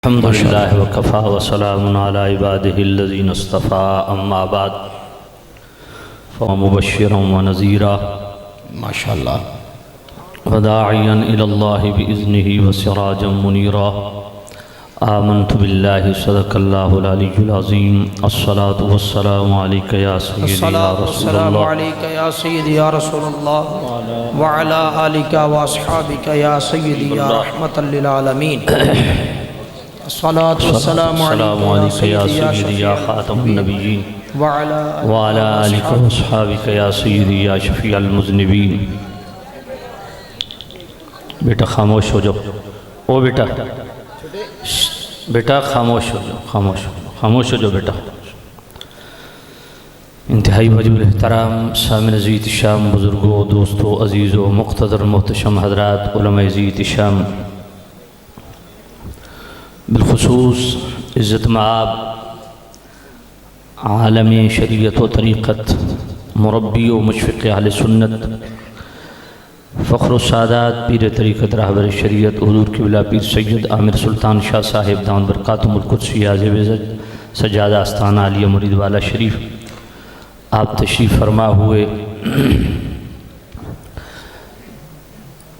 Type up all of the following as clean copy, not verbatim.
الحمد للہ وکفا وسلام علی عبادہ الذین اصطفیٰ اما بعد فمبشرا ونذیرا ماشاءاللہ وداعیا الی اللہ بإذنہ وسراجا منیرا آمنت باللہ صدق اللہ العلی العظیم الصلاة والسلام علیک یا سیدی یا رسول اللہ علیکہ یا سیدی یا رسول اللہ وعلا آلکہ واصحابکہ یا سیدی یا رحمت للعالمین الصلاة والسلام علیک یا سیدی یا خاتم النبیین وعلا آلکہ واصحابکہ یا سیدی یا شفیع المذنبین۔ بیٹا خاموش ہو جاؤ، او بیٹا بیٹا خاموش ہو جاؤ، خاموش ہو جاؤ بیٹا۔ انتہائی واجب الاحترام سامعین عزیز شام، بزرگوں، دوستوں، عزیزوں، مقتدر محتشم حضرات، علماء عزیز شام، بالخصوص عزت مآب عالم شریعت و طریقت، مربی و مشفق اہل سنت، فخر السادات پیر طریقت رہبر شریعت حضور قبلہ پیر سید عامر سلطان شاہ صاحب دامت برکاتہم القدسی عازب عزت سجادہ آستانہ عالیہ مرید والا شریف، آپ تشریف فرما ہوئے۔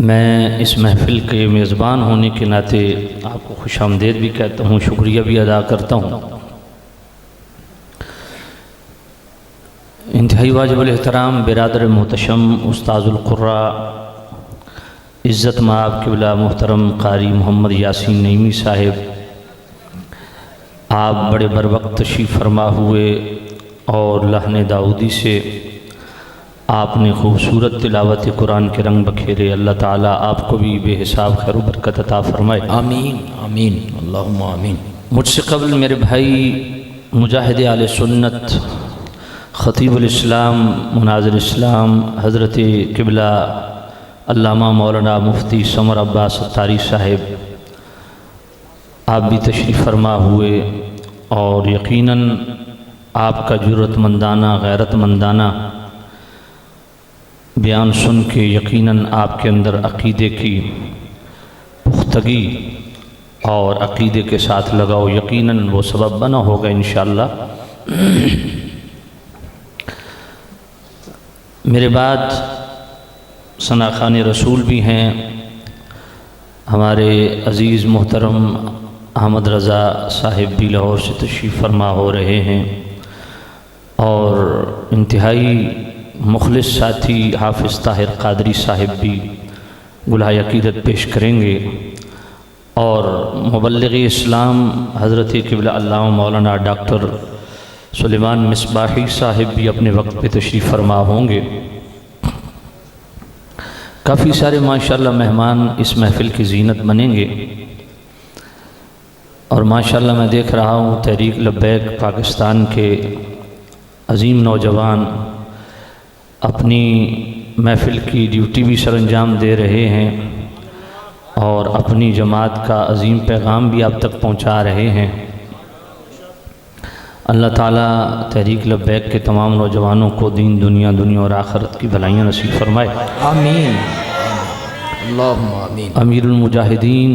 میں اس محفل کے میزبان ہونے کے ناطے آپ کو خوش آمدید بھی کہتا ہوں، شکریہ بھی ادا کرتا ہوں۔ انتہائی واجب الاحترام برادر محتشم استاذ القراء عزت مآب قبلہ محترم قاری محمد یاسین نعیمی صاحب، آپ بڑے بروقت تشریف فرما ہوئے اور لحن داؤدی سے آپ نے خوبصورت تلاوت قرآن کے رنگ بکھیرے۔ اللہ تعالیٰ آپ کو بھی بے حساب خیر و برکت عطا فرمائے، آمین آمین اللہم آمین۔ مجھ سے قبل میرے بھائی مجاہد اہل سنت، خطیب الاسلام، مناظر اسلام، حضرت قبلہ علامہ مولانا مفتی سمر عباس ستاری صاحب، آپ بھی تشریف فرما ہوئے اور یقیناً آپ کا جرأت مندانہ، غیرت مندانہ بیان سن کے یقیناً آپ کے اندر عقیدے کی پختگی اور عقیدے کے ساتھ لگاؤ یقیناً وہ سبب بنا ہوگا انشاءاللہ۔ میرے بعد ثناخوان رسول بھی ہیں، ہمارے عزیز محترم احمد رضا صاحب بھی لاہور سے تشریف فرما ہو رہے ہیں، اور انتہائی مخلص ساتھی حافظ طاہر قادری صاحب بھی گلہائے عقیدت پیش کریں گے، اور مبلغ اسلام حضرت قبلہ علامہ مولانا ڈاکٹر سلیمان مصباحی صاحب بھی اپنے وقت پہ تشریف فرما ہوں گے۔ کافی سارے ماشاءاللہ مہمان اس محفل کی زینت بنیں گے، اور ماشاءاللہ میں دیکھ رہا ہوں تحریک لبیک پاکستان کے عظیم نوجوان اپنی محفل کی ڈیوٹی بھی سر انجام دے رہے ہیں اور اپنی جماعت کا عظیم پیغام بھی آپ تک پہنچا رہے ہیں۔ اللہ تعالیٰ تحریک لبیک کے تمام نوجوانوں کو دین دنیا اور آخرت کی بھلائیاں نصیب فرمائے، آمین اللہم آمین۔ امیر المجاہدین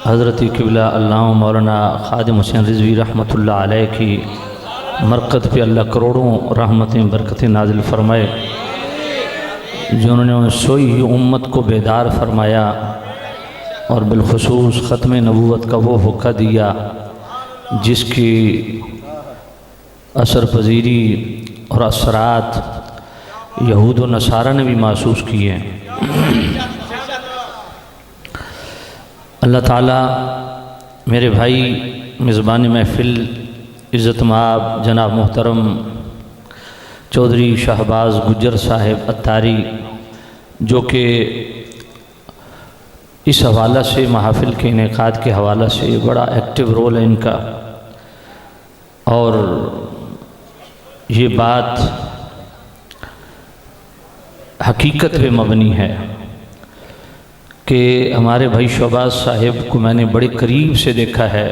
حضرت قبلہ علامہ مولانا خادم حسین رضوی رحمۃ اللہ علیہ کی مرقد پہ اللہ کروڑوں رحمتیں برکتیں نازل فرمائے، جنہوں نے سوئی ہوئی امت کو بیدار فرمایا اور بالخصوص ختم نبوت کا وہ حکم دیا جس کی اثر پذیری اور اثرات یہود و نصارہ نے بھی محسوس کیے ہیں۔ اللہ تعالیٰ میرے بھائی میزبان محفل عزت مآب جناب محترم چودھری شہباز گجر صاحب اتاری، جو کہ اس حوالہ سے محافل کے انعقاد کے حوالہ سے بڑا ایکٹیو رول ہے ان کا، اور یہ بات حقیقت پہ مبنی ہے کہ ہمارے بھائی شہباز صاحب کو میں نے بڑے قریب سے دیکھا ہے۔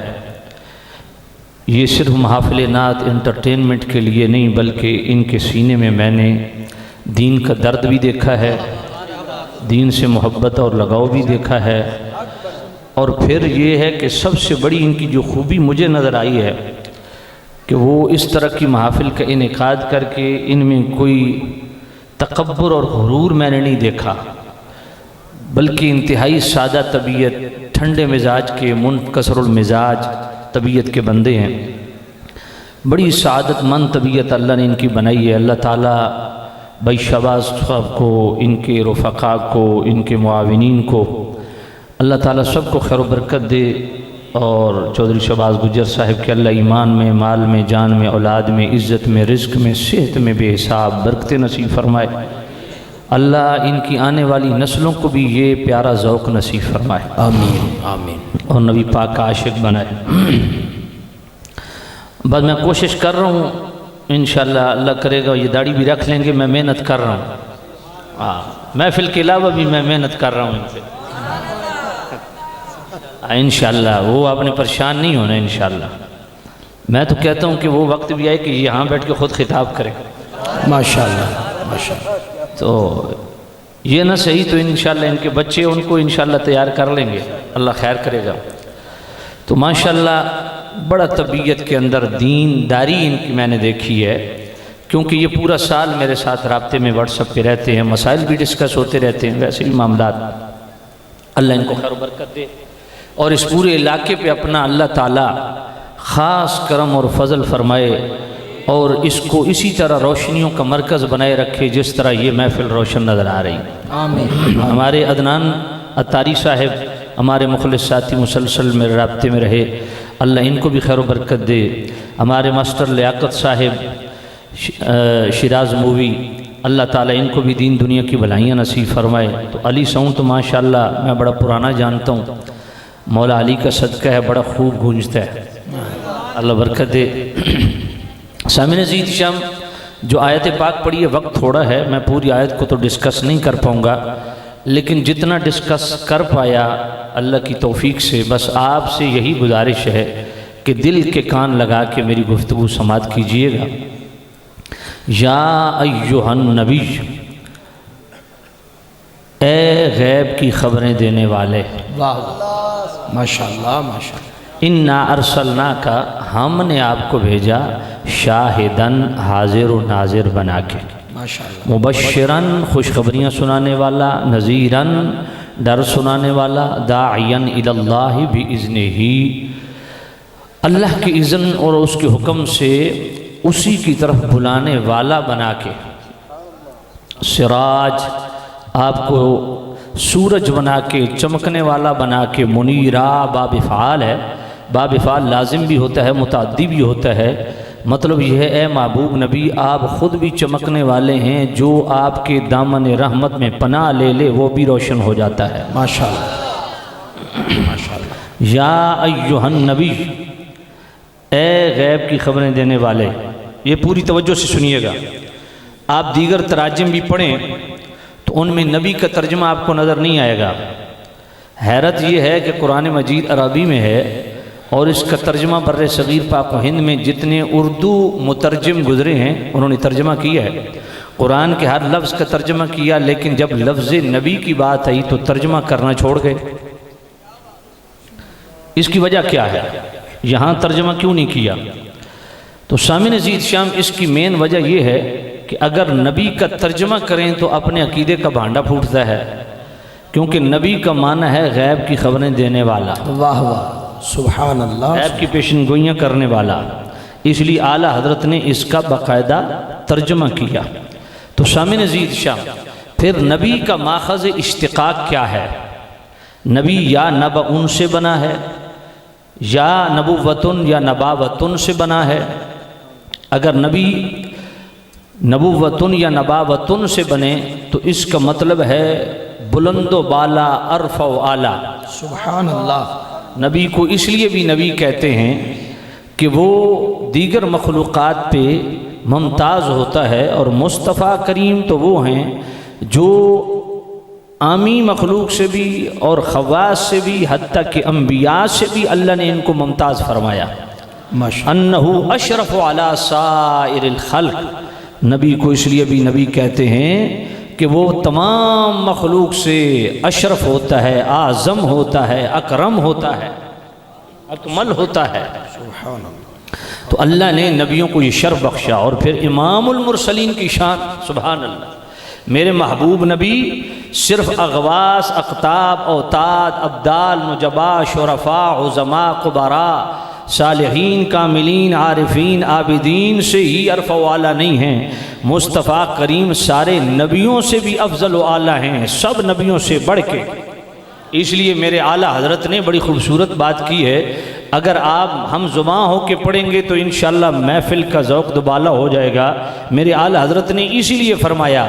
یہ صرف محافل نعت انٹرٹینمنٹ کے لیے نہیں، بلکہ ان کے سینے میں میں نے دین کا درد بھی دیکھا ہے، دین سے محبت اور لگاؤ بھی دیکھا ہے، اور پھر یہ ہے کہ سب سے بڑی ان کی جو خوبی مجھے نظر آئی ہے کہ وہ اس طرح کی محافل کا انعقاد کر کے ان میں کوئی تکبر اور غرور میں نے نہیں دیکھا، بلکہ انتہائی سادہ طبیعت، ٹھنڈے مزاج کے، منکسر المزاج طبیعت کے بندے ہیں۔ بڑی سعادت مند طبیعت اللہ نے ان کی بنائی ہے۔ اللہ تعالیٰ بھائی شہباز صاحب کو، ان کے رفقاء کو، ان کے معاونین کو اللہ تعالیٰ سب کو خیر و برکت دے، اور چودھری شہباز گجر صاحب کے اللہ ایمان میں، مال میں، جان میں، اولاد میں، عزت میں، رزق میں، صحت میں بے حساب برکتیں نصیب فرمائے۔ اللہ ان کی آنے والی نسلوں کو بھی یہ پیارا ذوق نصیب فرمائے، آمین آمین، اور نبی پاک کا عاشق بنائے۔ بس میں کوشش کر رہا ہوں، انشاءاللہ اللہ کرے گا یہ داڑھی بھی رکھ لیں گے، میں محنت کر رہا ہوں، محفل کے علاوہ بھی میں محنت کر رہا ہوں ان سے، انشاءاللہ وہ آپ نے پریشان نہیں ہونا انشاءاللہ۔ میں تو کہتا ہوں کہ وہ وقت بھی آئے کہ یہاں بیٹھ کے خود خطاب کرے، ماشاءاللہ ماشاءاللہ۔ تو یہ نہ صحیح تو انشاءاللہ ان کے بچے ان کو انشاءاللہ تیار کر لیں گے، اللہ خیر کرے گا۔ تو ماشاءاللہ بڑا طبیعت کے اندر دین داری ان کی میں نے دیکھی ہے، کیونکہ یہ پورا سال میرے ساتھ رابطے میں واٹس ایپ پہ رہتے ہیں، مسائل بھی ڈسکس ہوتے رہتے ہیں، ویسے بھی معاملات۔ اللہ ان کو خیر و برکت دے، اور اس پورے علاقے پہ اپنا اللہ تعالیٰ خاص کرم اور فضل فرمائے، اور اس کو اسی طرح روشنیوں کا مرکز بنائے رکھے جس طرح یہ محفل روشن نظر آ رہی۔ آمین۔ ہمارے عدنان عطاری صاحب ہمارے مخلص ساتھی مسلسل میرے رابطے میں رہے، اللہ ان کو بھی خیر و برکت دے۔ ہمارے ماسٹر لیاقت صاحب شیراز مووی، اللہ تعالیٰ ان کو بھی دین دنیا کی بھلائیاں نصیب فرمائے۔ تو علی ساؤں تو ماشاءاللہ میں بڑا پرانا جانتا ہوں، مولا علی کا صدقہ ہے، بڑا خوب گونجتا ہے، اللہ برکت دے۔ سامعین عزیز شام جو آیت پاک پڑھی ہے، وقت تھوڑا ہے، میں پوری آیت کو تو ڈسکس نہیں کر پاؤں گا، لیکن جتنا ڈسکس کر پایا اللہ کی توفیق سے، بس آپ سے یہی گزارش ہے کہ دل کے کان لگا کے میری گفتگو سماعت کیجئے گا۔ یا ایہا النبی، اے غیب کی خبریں دینے والے، واہ ماشاءاللہ ماشاءاللہ، انا ارسلناک، ہم نے آپ کو بھیجا، شاہدن، حاضر و ناظر بنا کے، ماشاءاللہ، مبشرن، خوشخبریاں سنانے والا، نذیرن، ڈر سنانے والا، داعین الی اللہ باذنہ، اللہ کی اذن اور اس کے حکم سے اسی کی طرف بلانے والا بنا کے، سراج، آپ کو سورج بنا کے، چمکنے والا بنا کے، منیرا، باب فعال ہے، باب فعال لازم بھی ہوتا ہے، متعدی بھی ہوتا ہے، مطلب یہ ہے اے محبوب نبی آپ خود بھی چمکنے والے ہیں، جو آپ کے دامن رحمت میں پناہ لے لے وہ بھی روشن ہو جاتا ہے، ماشاءاللہ ماشاءاللہ۔ یا ایہا النبی، اے غیب کی خبریں دینے والے، یہ پوری توجہ سے سنیے گا۔ آپ دیگر تراجم بھی پڑھیں تو ان میں نبی کا ترجمہ آپ کو نظر نہیں آئے گا۔ حیرت یہ ہے کہ قرآن مجید عربی میں ہے، اور اس کا ترجمہ بر صغیر پاک و ہند میں جتنے اردو مترجم گزرے ہیں انہوں نے ترجمہ کیا ہے، قرآن کے ہر لفظ کا ترجمہ کیا، لیکن جب لفظ نبی کی بات آئی تو ترجمہ کرنا چھوڑ گئے۔ اس کی وجہ کیا ہے؟ یہاں ترجمہ کیوں نہیں کیا؟ تو سامعین عزیز شام اس کی مین وجہ یہ ہے کہ اگر نبی کا ترجمہ کریں تو اپنے عقیدے کا بھانڈا پھوٹتا ہے، کیونکہ نبی کا معنی ہے غیب کی خبریں دینے والا، واہ واہ سبحان اللہ، غیب کی پیشن گوئیاں کرنے والا، اس لیے اعلیٰ حضرت نے اس کا باقاعدہ ترجمہ کیا۔ تو سامعین عزیز شام پھر نبی کا ماخذ اشتقاق کیا ہے؟ نبی یا نبعن سے بنا ہے، یا نبوتن یا نباوتن سے بنا ہے۔ اگر نبی نبوتن یا نباوتن سے بنے تو اس کا مطلب ہے بلند و بالا، عرف و اعلیٰ۔ سبحان اللہ۔ نبی کو اس لیے بھی نبی کہتے ہیں کہ وہ دیگر مخلوقات پہ ممتاز ہوتا ہے، اور مصطفیٰ کریم تو وہ ہیں جو عامی مخلوق سے بھی اور خواص سے بھی، حتیٰ کہ انبیاء سے بھی اللہ نے ان کو ممتاز فرمایا۔ انہو اشرف علی سائر الخلق، نبی کو اس لیے بھی نبی کہتے ہیں کہ وہ تمام مخلوق سے اشرف ہوتا ہے، اعظم ہوتا ہے، اکرم ہوتا ہے، اکمل ہوتا ہے۔ سبحان اللہ۔ تو اللہ نے نبیوں کو یہ شرف بخشا، اور پھر امام المرسلین کی شان، سبحان اللہ۔ میرے محبوب نبی صرف اغواس، اقطاب، اوتاد، ابدال، نجبا، شرفاء، عظماء، قبراء، صالحین، کاملین، عارفین، عابدین سے ہی عرف و اعلیٰ نہیں ہیں، مصطفیٰ کریم سارے نبیوں سے بھی افضل و اعلیٰ ہیں، سب نبیوں سے بڑھ کے۔ اس لیے میرے اعلیٰ حضرت نے بڑی خوبصورت بات کی ہے، اگر آپ ہم زباں ہو کے پڑھیں گے تو انشاءاللہ محفل کا ذوق دوبالا ہو جائے گا۔ میرے اعلیٰ حضرت نے اسی لیے فرمایا،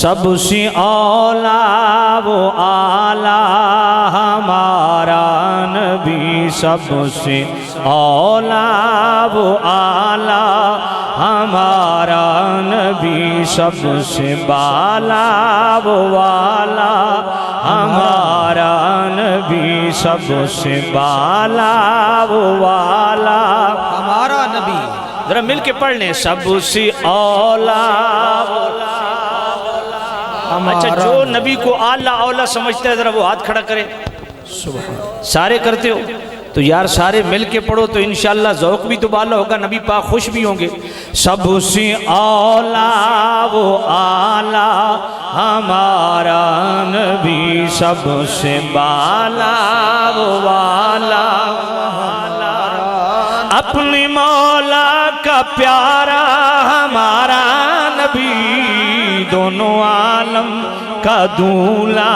سب سے اولا وہ اعلیٰ ہمارا نبی، سب سے اولا وہ اعلیٰ ہمارا نبی، سب سے بالا وہ والا ہمارا نبی، سب سے بالا وہ والا ہمارا نبی۔ ذرا مل کے پڑھ لیں، سب سے اولا۔ اچھا، جو نبی کو اعلیٰ اولا سمجھتا ہے ذرا وہ ہاتھ کھڑا کرے۔ سارے کرتے ہو تو یار سارے مل کے پڑھو تو انشاءاللہ ذوق بھی تو بالا ہوگا، نبی پاک خوش بھی ہوں گے۔ سب سے اولا وہ اعلیٰ ہمارا نبی، سب سے بالا وہ والا، اپنے مولا کا پیارا ہمارا نبی، دونوں عالم کا دولا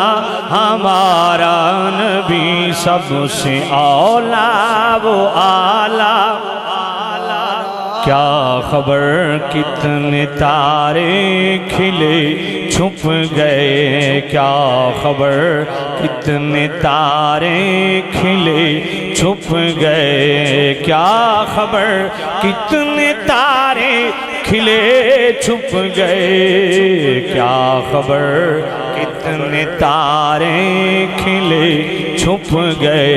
ہمارا نبی، سب سے اولا وہ اعلیٰ۔ کیا خبر کتنے تارے کھلے چھپ گئے، کیا خبر کتنے تارے کھلے چھپ گئے، کیا خبر کتنے تارے کھلے چھپ گئے، کیا خبر کتنے تارے کھلے چھپ گئے،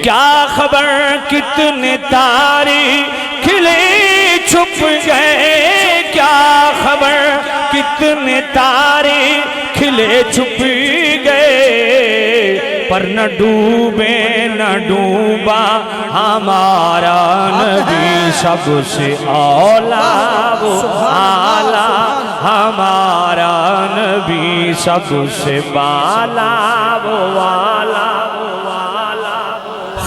کیا خبر کتنے تارے کھلے چھپ گئے، کیا خبر کتنے تارے کھلے چھپ گئے، پر نہ ڈوبے نہ ڈوبا ہمارا نبی، سب سے اولا وہ اعلیٰ ہمارا نبی، سب سے بالا وہ والا،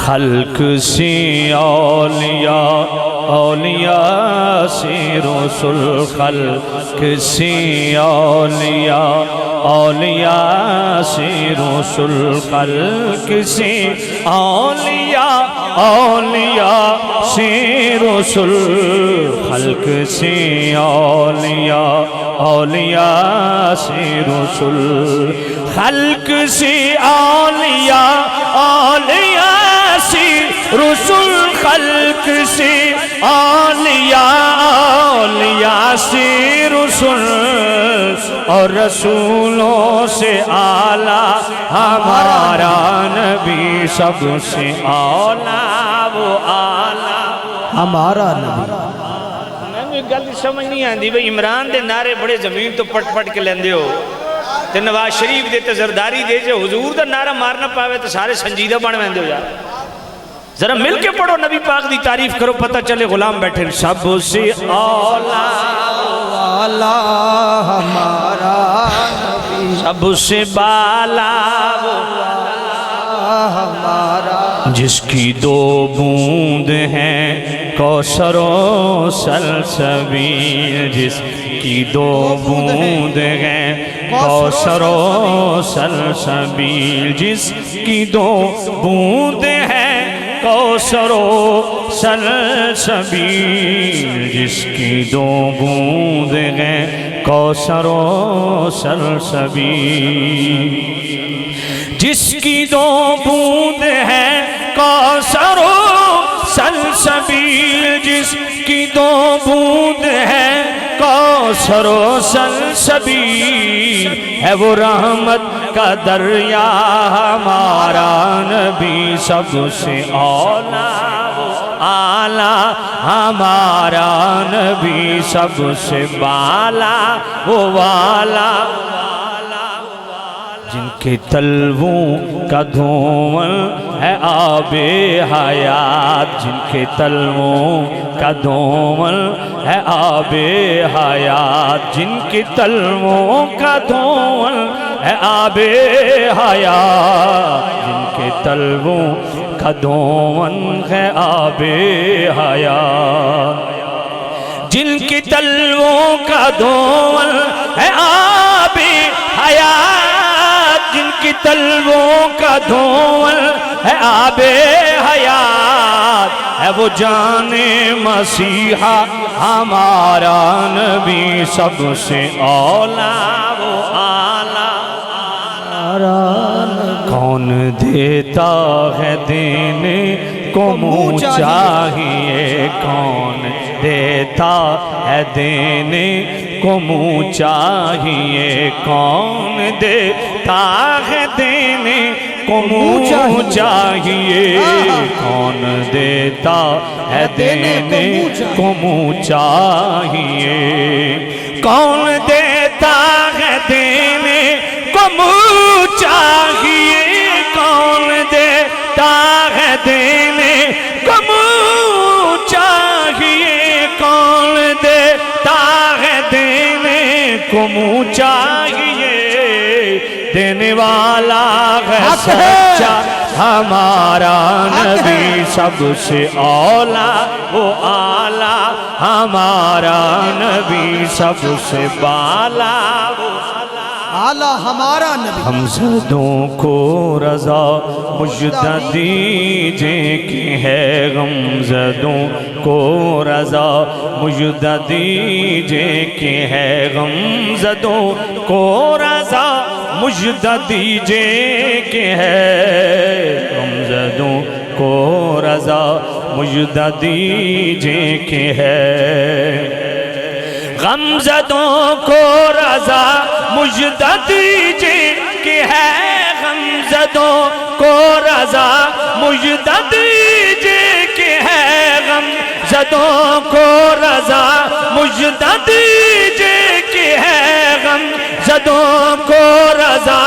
خلق سے اولیاء، اولیاء سے رسول، خلق سے اولیاء، اولیاء سے رسول، خلق سے اولیاء، اولیاء سے رسول، خلق سے اولیاء، اولیاء سے رسول، خلق سے اولیاء، اولیاء سے رسول، خلق سے اولیاء، اولیاء سے رسول، اور رسولوں سے اعلیٰ ہمارا نبی، سب سے اولا وہ اعلیٰ ہمارا نبی۔ میں گل سمجھ نہیں آندی بھئی عمران دے نعرے بڑے زمین تو پٹ پٹ کے لیندے ہو، تے نواز شریف دے تے زرداری دے، جو حضور دا نعرہ مارنا پاوے تو سارے سنجیدہ بن ویندے ہو یار۔ ذرا مل کے پڑھو، نبی پاک دی تعریف کرو، پتہ چلے غلام بیٹھے۔ سب سے اولا والا ہمارا نبی، سب سے بالا ہمارا، جس کی دو بوند ہیں کوثر و سلسبیل، جس کی دو بوند ہیں کوثر و سلسبیل، جس کی دو بوند ہیں کوثر و سلسبیل، جس کی دو بوند ہیں کوثر و سلسبیل، جس کی دو بوند ہیں کوثر و سلسبیل، جس کی دو بوند ہیں کوثر و سلسبیل، ہے وہ رحمت کا دریا ہمارا نبی، سب سے اولا وہ آلہ ہمارا نبی سب سے بالا وہ والا جن کے تلووں کا دھومل ہے آب حیات جن کے تلووں کا دھومل ہے آب حیات جن کے تلووں کا دھومل ہے آب حیات جن کے تلووں کا دھومل ہے آب حیات جن کی تلووں کا دھومل ہے آب حیات جن کی تلووں کا دھومل ہے آب حیات ہے وہ جان مسیحا ہمارا نبی سب سے اولا وہ آلہ کون دیتا ہے دینے کو منہ چاہیے کون دیتا ہے دینے کو منہ چاہیے کون دیتا ہے دینے کو منہ چاہیے کون دیتا ہے دینے کو منہ چاہیے کون دیتا ہے دینے کو منہ چاہیے کون دیتا ہے دینے کو منہ چاہیے کون دیتا ہے دینے کو منہ چاہیے دینے والا ہے سچا ہمارا نبی سب سے اولا وہ آلہ ہمارا نبی سب سے بالا وہ آلہ ہمارا نبی ہم زدوں کو رضا مجدہ دیجئے کہ ہے غم زدوں کو رضا مجدہ دیجئے کہ ہے غم زدوں کو رضا مجدہ دیجئے کہ ہے غم زدوں کو رضا مجدہ دیجئے کہ ہے غم زدوں کو رضا مجدہ دیجئے کہ ہے غم زدوں کو رضا مجدہ دیجئے کہ ہے غم زدوں کو رضا مجدہ دیجئے کہ ہے غم زدوں کو رضا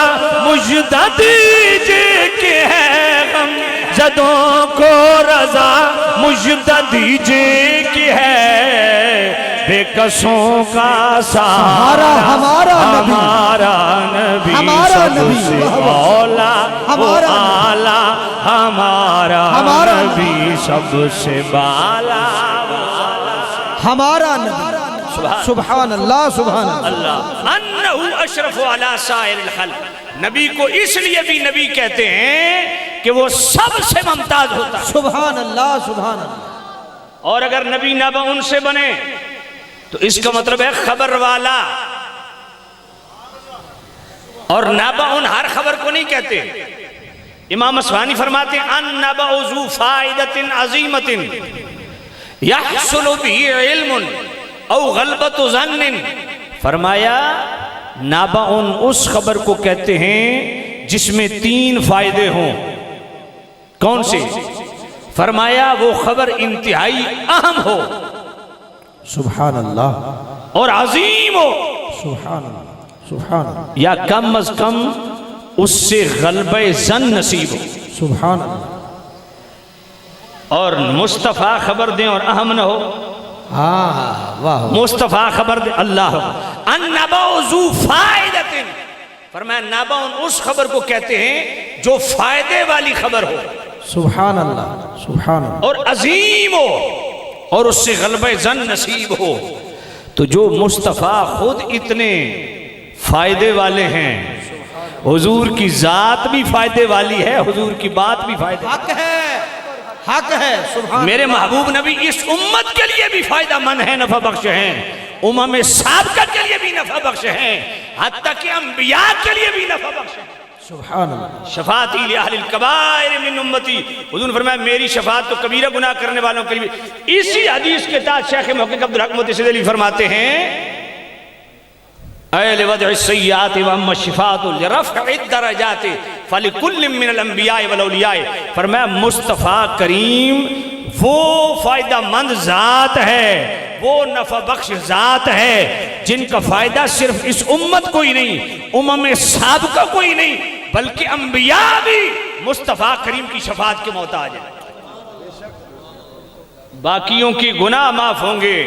مجدہ دیجئے کہ ہے غم زدوں کو رضا مجدہ دیجئے کہ ہے بے کسوں کا سہارا ہمارا نبی سب سے اولا وہ آلہ ہمارا نبی سب سے بالا ہمارا نبی سبحان اللہ سبحان اللہ انہو اشرف علی سائر الخلق نبی کو اس لیے بھی نبی کہتے ہیں کہ وہ سب سے ممتاز ہوتا ہے سبحان اللہ سبحان اللہ اور اگر نبی نبا ان سے بنے تو اس کا مطلب ہے خبر والا اور نبأ ہر خبر کو نہیں کہتے امام اصفہانی فرماتے ہیں ان نبأ ذو فائدت عظیمت یحصل به علم او غلبت ظن فرمایا نبأ اس خبر کو کہتے ہیں جس میں 3 فائدے ہوں کون سے فرمایا وہ خبر انتہائی اہم ہو سبحان اللہ اور عظیم ہو سبحان اللہ سبحان اللہ یا کم از کم اس سے غلبہ ظن نصیب ہو سبحان اللہ اور مصطفیٰ خبر دیں اور اہم نہ ہو واہ مصطفیٰ خبر دیں اللہ النبأ ذو فائدۃ فرمایا نبأ اس خبر کو کہتے ہیں جو فائدے والی خبر ہو سبحان اللہ سبحان اللہ اور عظیم ہو اور اس سے غلبہ ظن نصیب ہو تو جو مصطفیٰ خود اتنے فائدے والے ہیں حضور کی ذات بھی فائدے والی ہے حضور کی بات بھی فائدے حق ہے سبحان میرے محبوب نبی اس امت کے لیے بھی فائدہ مند ہے نفع بخش ہیں امم سابقہ کے لیے بھی نفع بخش ہیں حتیٰ کہ انبیاء کے لیے بھی نفع بخش ہیں سبحان اللہ شفاعتی لأہل الکبائر من امتی حضور نے فرمایا میری شفاعت تو کبیرہ گناہ کرنے والوں کے لیے اسی حدیث کے تحت شیخ محقق عبدالحق متصدی علی فرماتے ہیں اے لوضع السیئات واما الشفاعة لرفع الدرجات فلکل من الانبیاء والاولیاء فرمایا مصطفیٰ کریم وہ فائدہ مند ذات ہے، وہ نفع بخش ذات ہے جن کا فائدہ صرف اس امت کو ہی نہیں، امم سابقہ کو ہی نہیں بلکہ انبیاء بھی مصطفیٰ کریم کی شفاعت کے محتاج ہیں۔ باقیوں کی گناہ معاف ہوں گے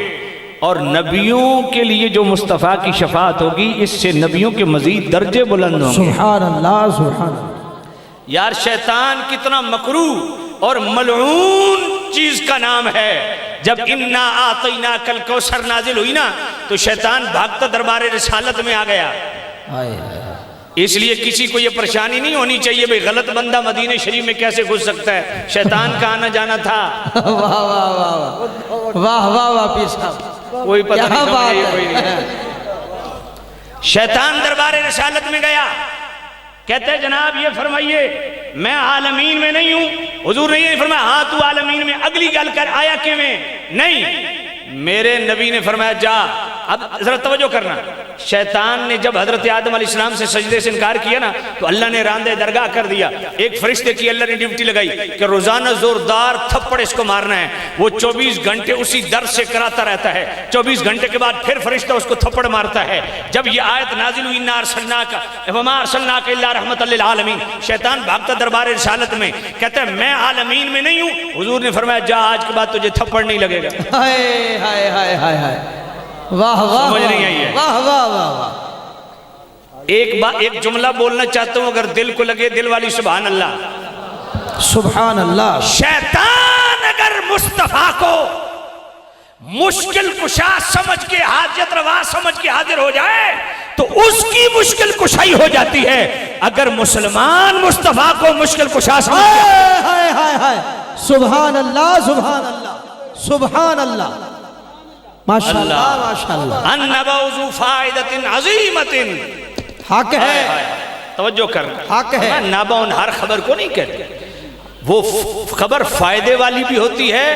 اور نبیوں کے لیے جو مصطفیٰ کی شفاعت ہوگی اس سے نبیوں کے مزید درجے بلند ہوں گے۔ سبحان اللہ سبحان اللہ۔ یار شیطان کتنا مکروہ اور ملعون چیز کا نام ہے۔ جب انا آتیناک الکوثر نازل ہوئی نا تو شیطان بھاگتا دربار رسالت میں آ گیا۔ اس لیے کسی کو یہ پریشانی نہیں ہونی چاہیے بھئی غلط بندہ مدینہ شریف میں کیسے گھس سکتا ہے، شیطان کا آنا جانا تھا۔ واہ واہ واہ واہ واہ واہ پیر صاحب، کوئی پتہ کیا نہیں بات سمجھے کوئی ہے۔ نہیں۔ شیطان دربار رسالت میں گیا، کہتے ہیں جناب یہ فرمائیے میں عالمین میں نہیں ہوں۔ حضور نے یہ فرمایا ہاں تو عالمین میں، اگلی گل کر آیا کہ میں نہیں۔ میرے نبی نے فرمایا جا۔ اب ذرا توجہ کرنا، شیطان نے جب حضرت آدم علیہ السلام سے سجدے سے انکار کیا نا تو اللہ نے راندہ درگاہ کر دیا۔ ایک فرشتے کی اللہ نے ڈیوٹی لگائی کہ روزانہ زوردار تھپڑ اس کو مارنا ہے۔ وہ 24 گھنٹے اسی درد سے کراتا رہتا ہے، 24 گھنٹے کے بعد پھر فرشتہ اس کو تھپڑ مارتا ہے۔ جب یہ آیت نازل ہوئی انا ارسلناک وما ارسلناک الا رحمۃ للعالمین، شیطان بھاگتا دربار رسالت میں، کہتا ہے میں عالمین میں نہیں ہوں۔ حضور نے فرمایا جا آج کے بعد تجھے تھپڑ نہیں لگے گا۔ ہائے ہائے ہائے ہائے ہائے، واہ واہ سمجھ نہیں آئی ہے۔ واہ واہ واہ واہ۔ ایک جملہ بولنا چاہتا ہوں، اگر دل کو لگے دل والی سبحان اللہ۔ سبحان اللہ۔ شیطان اگر مصطفیٰ کو مشکل کشا سمجھ کے حاجت روا سمجھ کے حاضر ہو جائے تو اس کی مشکل کشائی ہو جاتی ہے۔ اگر مسلمان مصطفیٰ کو مشکل کشا سمجھ کے، ہائے ہائے ہائے، سبحان اللہ سبحان اللہ سبحان اللہ، ماشاءاللہ ماشاءاللہ۔ النبأ ذو فائدۃ عظیمۃ، حق ہے، توجہ کر، حق ہے۔ میں نبأ ہر خبر کو نہیں کہتے، وہ خبر فائدے والی بھی ہوتی ہے،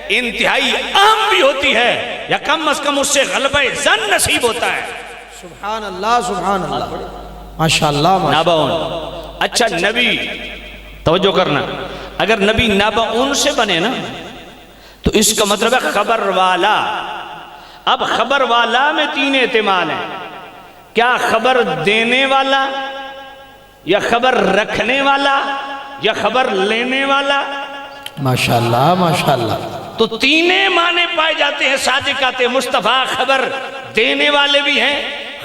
انتہائی اہم بھی ہوتی ہے، یا کم از کم اس سے غلبہ ظن نصیب ہوتا ہے۔ سبحان اللہ سبحان اللہ، ماشاءاللہ ماشاءاللہ۔ نبأ، اچھا نبی، توجہ کرنا، اگر نبی نبأ سے بنے نا تو اس کا مطلب ہے خبر والا۔ اب خبر والا میں تین احتمال ہیں، کیا خبر دینے والا، یا خبر رکھنے والا، یا خبر لینے والا؟ ماشاءاللہ ماشاءاللہ۔ تو تینے معنی پائے جاتے ہیں صادقات مصطفیٰ۔ خبر دینے والے بھی ہیں،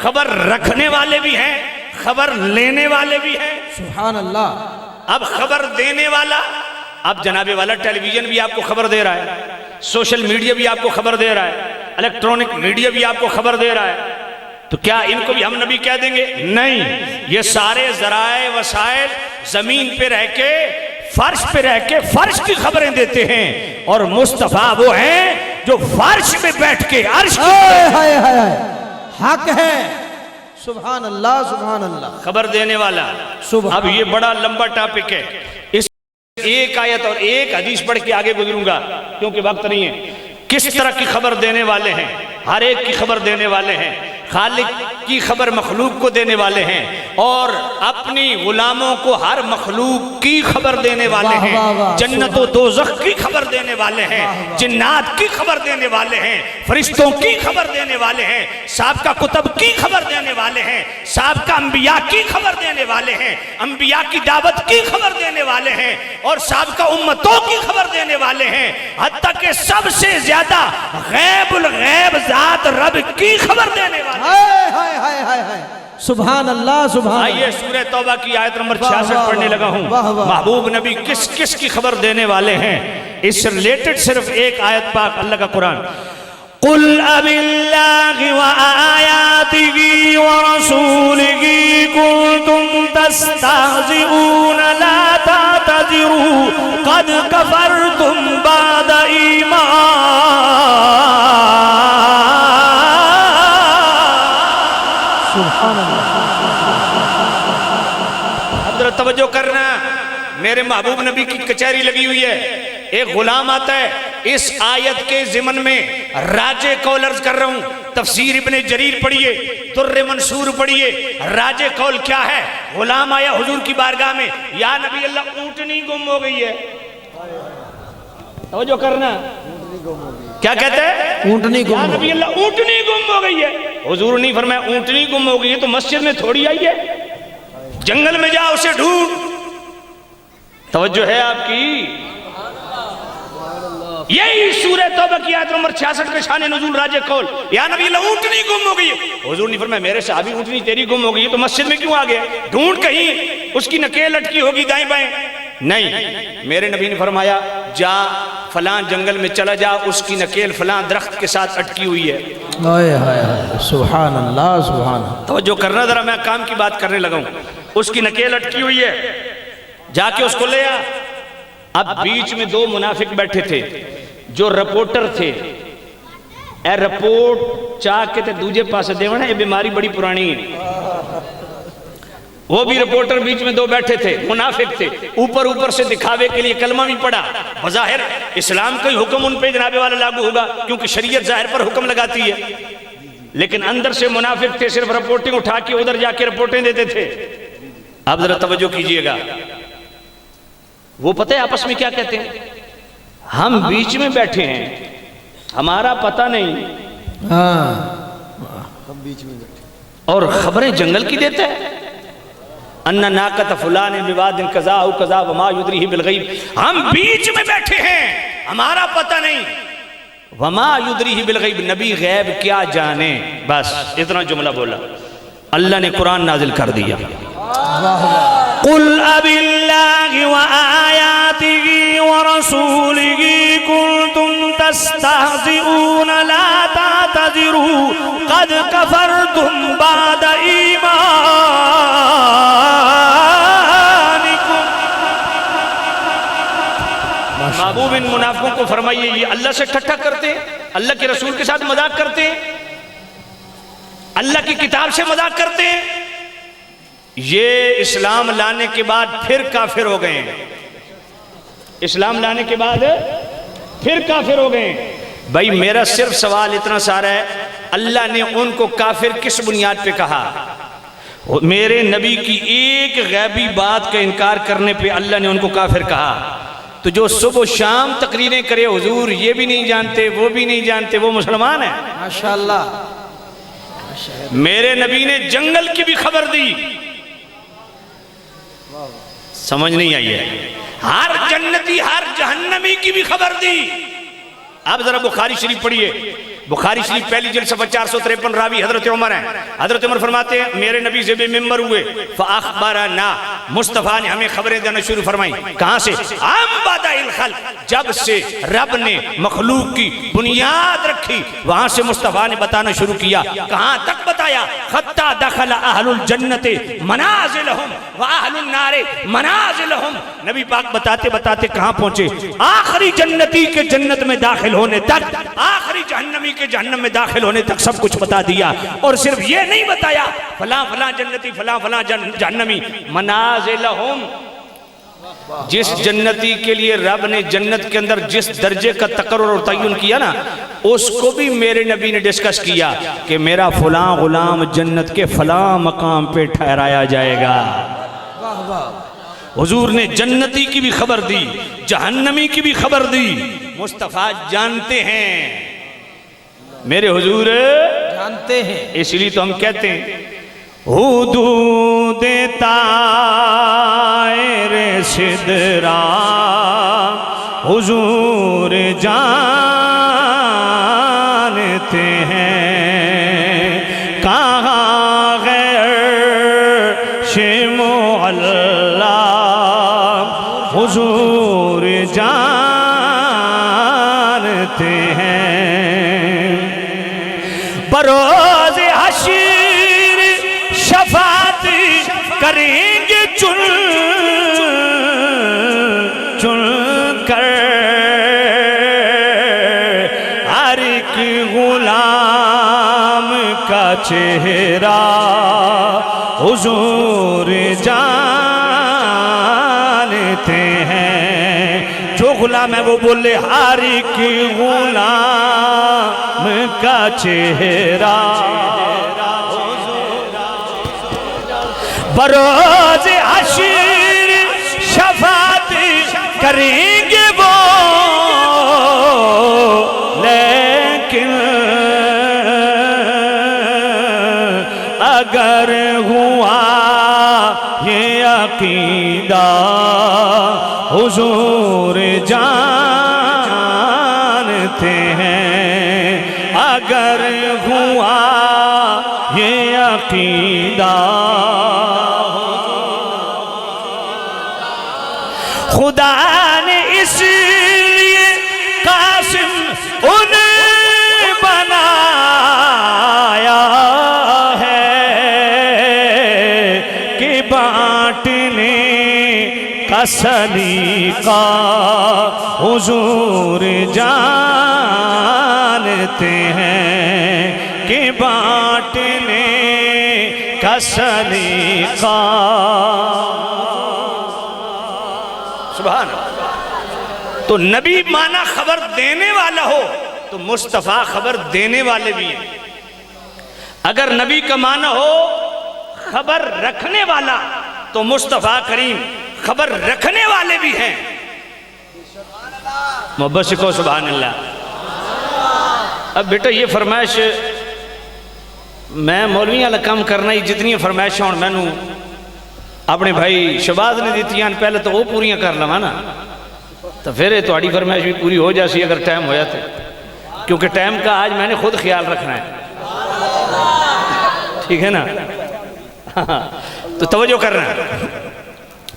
خبر رکھنے والے بھی ہیں، خبر لینے والے بھی ہیں۔ سبحان اللہ۔ اب خبر دینے والا، اب جناب والا ٹیلی ویژن بھی آپ کو خبر دے رہا ہے، سوشل میڈیا بھی آپ کو خبر دے رہا ہے، الیکٹرونک میڈیا بھی آپ کو خبر دے رہا ہے، تو کیا ان کو بھی ہم نبی کہہ دیں گے؟ نہیں، یہ سارے ذرائع وسائل زمین پہ رہ کے، فرش پہ رہ کے فرش کی خبریں دیتے ہیں، اور مصطفیٰ وہ ہیں جو فرش پہ بیٹھ کے عرش کی ہائے ہائے ہائے، حق ہے، سبحان اللہ سبحان اللہ۔ خبر دینے والا۔ اب یہ بڑا لمبا ٹاپک ہے، اس ایک آیت اور ایک حدیث پڑھ کے آگے گزروں گا کیونکہ وقت نہیں ہے۔ کس طرح کی خبر دینے والے ہیں؟ ہر ایک کی خبر دینے والے ہیں، خالق کی خبر مخلوق کو دینے والے ہیں، اور اپنی غلاموں کو ہر مخلوق کی خبر دینے والے ہیں، جنت و دوزخ کی خبر دینے والے ہیں، جنات کی خبر دینے والے ہیں، فرشتوں کی خبر دینے والے ہیں، سابقہ کتب کی خبر دینے والے ہیں، سابقہ انبیاء کی خبر دینے والے ہیں، انبیاء کی دعوت کی خبر دینے والے ہیں، اور سابقہ امتوں کی خبر دینے والے ہیں، حتیٰ کہ سب سے زیادہ غیب الغیب ذات رب کی خبر دینے والے ہیں۔ ہائے ہائے ہائے ہائے ہائے، سبحان اللہ سبحان اللہ۔ آئیے سورہ توبہ کی آیت نمبر 66 پڑھنے لگا ہوں۔ محبوب نبی کس کس کی خبر دینے والے ہیں؟ اس سے ریلیٹڈ صرف ایک آیت پاک اللہ کا قرآن، قُلْ أَبِاللَّهِ وَآيَاتِهِ وَرَسُولِهِ كُنْتُمْ تَسْتَهْزِئُونَ لَا تَعْتَذِرُوا قَدْ كَفَرْتُمْ بَعْدَ حضرت توجہ کرنا، میرے محبوب نبی کی کچہری لگی ہوئی ہے، ایک غلام آتا ہے، اس آیت کے ضمن میں راجے قول عرض کر رہا ہوں، تفسیر ابن جریر پڑھیے، در منصور پڑھیے، راجے قول کیا ہے؟ غلام آیا حضور کی بارگاہ میں، یا نبی اللہ اونٹنی گم ہو گئی ہے۔ توجہ کرنا، کیا کہتے ہیں؟ اونٹنی یا گم ہو نبی اللہ اونٹنی گم ہو گئی ہے۔ حضور نہیں فرمایا اونٹنی گم ہو گئی ہے تو مسجد میں تھوڑی آئی ہے، جنگل میں جا اسے ڈھونڈ۔ توجہ ہے آپ کی؟ یہی سورہ توبہ کی آیت نمبر 66 کے شان نزول راجع قول، یا نبی اللہ اونٹنی گم ہو گئی ہے۔ حضور نہیں فرمایا میرے صحابی اونٹنی تیری گم ہو گئی ہے تو مسجد میں کیوں آ گئے؟ ڈھونڈ کہیں اس کی نکیل لٹکی ہوگی دائیں بائیں۔ نہیں، میرے نبی نے فرمایا جا فلاں جنگل میں چلا جا، اس کی نکیل فلاں درخت کے ساتھ اٹکی ہوئی ہے۔ ہائے ہائے ہائے، سبحان اللہ سبحان اللہ۔ توجہ کرنا ذرا، میں کام کی بات کرنے لگا ہوں۔ اس کی نکیل اٹکی ہوئی ہے، جا کے اس کو لے آ۔ اب بیچ میں دو منافق بیٹھے تھے جو رپورٹر تھے۔ اے رپورٹ چاہ کے تے دوجے پاسے دیونا، یہ بیماری بڑی پرانی ہے۔ وہ بھی رپورٹر بیچ میں دو بیٹھے تھے، منافق تھے، اوپر سے دکھاوے کے لیے کلمہ بھی پڑھا، بظاہر اسلام کا ہی حکم ان پہ جناب والا لاگو ہوگا کیونکہ شریعت ظاہر پر حکم لگاتی ہے، لیکن اندر سے منافق تھے، صرف رپورٹنگ اٹھا کے ادھر جا کے رپورٹیں دیتے تھے۔ اب ذرا توجہ کیجئے گا، وہ پتہ ہے آپس میں کیا کہتے ہیں؟ ہم بیچ میں بیٹھے ہیں، ہمارا پتہ نہیں، ہاں اور خبریں جنگل کی دیتا ہے۔ ان ناقۃ فلان بواد قضا او قضا وما یدریہ بالغیب، ہم بیچ میں بیٹھے ہیں، ہمارا پتہ نہیں، وما یدریہ بالغیب، نبی غیب کیا جانے۔ بس اتنا جملہ بولا، اللہ نے قرآن نازل کر دیا، قل اب اللہ وآیاتہ ورسولہ کنتم تستہزئون لا تعتذروا قد کفرتم بعد ایمانکم۔ محبوب ان منافقوں کو فرمائیے یہ اللہ سے ٹھٹھا کرتے ہیں، اللہ کے رسول کے ساتھ مذاق کرتے ہیں، اللہ کی کتاب سے مذاق کرتے ہیں، یہ اسلام لانے کے بعد پھر کافر ہو گئے ہیں، اسلام لانے کے بعد پھر کافر ہو گئے ہیں۔ بھائی میرا صرف سوال اتنا سارا ہے، اللہ نے ان کو کافر کس بنیاد پہ کہا؟ میرے نبی کی ایک غیبی بات کا انکار کرنے پہ اللہ نے ان کو کافر کہا؟ تو جو صبح و شام تقریریں کرے حضور یہ بھی نہیں جانتے وہ بھی نہیں جانتے، وہ مسلمان ہیں؟ ماشاءاللہ۔ میرے نبی نے جنگل کی بھی خبر دی، سمجھ نہیں آئی ہے، ہر جنتی ہر جہنمی کی بھی خبر دی۔ اب ذرا بخاری شریف پڑھیے، بخاری شریف پہلی جلد صفحہ 453، راوی حضرت عمر ہیں۔ حضرت عمر فرماتے ہیں میرے نبی زیب ممبر ہوئے، فاخبرنا، مصطفیٰ نے ہمیں خبریں دینا شروع فرمائیں۔ کہاں سے؟ ام بدأ الخلق، جب سے رب نے مخلوق کی بنیاد رکھی وہاں سے مصطفیٰ نے بتانا شروع کیا۔ کہاں تک بتایا؟ حتی دخل اہل الجنت منازلہم واہل النار منازلہم، نبی پاک بتاتے بتاتے کہاں پہنچے؟ آخری جنتی کے جنت میں داخل ہونے تک، آخری جہنمی کے جہنم میں داخل ہونے تک سب کچھ بتا دیا۔ اور صرف یہ نہیں بتایا فلاں فلاں جنتی فلاں فلاں جہنمی، منازلہم، جس جنتی کے لیے رب نے جنت کے اندر جس درجے کا تقرر اور تعین کیا نا، اس کو بھی میرے نبی نے ڈسکس کیا کہ میرا فلاں غلام جنت کے فلاں مقام پہ ٹھہرایا جائے گا۔ حضور نے جنتی کی بھی خبر دی، جہنمی کی بھی خبر دی۔ مصطفیٰ جانتے ہیں، میرے حضور جانتے ہیں، اس لیے تو ہم کہتے ہیں حدود طائر سدرا حضور جانتے ہیں، کہاں غیر معلا حضور جانتے ہیں، بروز حشر شفاعت کریں گے چن چن کر ہر ایک غلام کا چہرہ حضور جانتے ہیں۔ جو غلام ہے وہ بولے ہر ایک غلام کا چہرہ بروز حشر شفاعت کریں گے وہ اگر ہوا یہ عقیدہ حضور جانتے ہیں، اگر ہوا یہ عقیدہ خدا نے اس لیے قاسم انہیں بنایا ہے کہ بانٹنے کا سلیقہ حضور جانتے ہیں، کہ بانٹنے کا سلیقہ سبحان اللہ۔ تو نبی مانا خبر دینے والا ہو تو مصطفیٰ خبر دینے والے بھی ہیں، اگر نبی کا مانا ہو خبر رکھنے والا تو مصطفیٰ کریم خبر رکھنے والے بھی ہیں۔ محبت سے کہو سبحان اللہ۔ اب بیٹا یہ فرمائش میں مولوی والا کام کرنا ہی جتنی فرمائشیں ہوں میں نوں اپنے بھائی شہباز نے دیتی ہیں، پہلے تو وہ پوریاں کر لواں نا، تو پھر تہاڈی فرمائش بھی پوری ہو جاسی اگر ٹائم ہویا تو، کیونکہ ٹائم کا آج میں نے خود خیال رکھنا ہے، ٹھیک ہے نا؟ تو توجہ کرنا ہے۔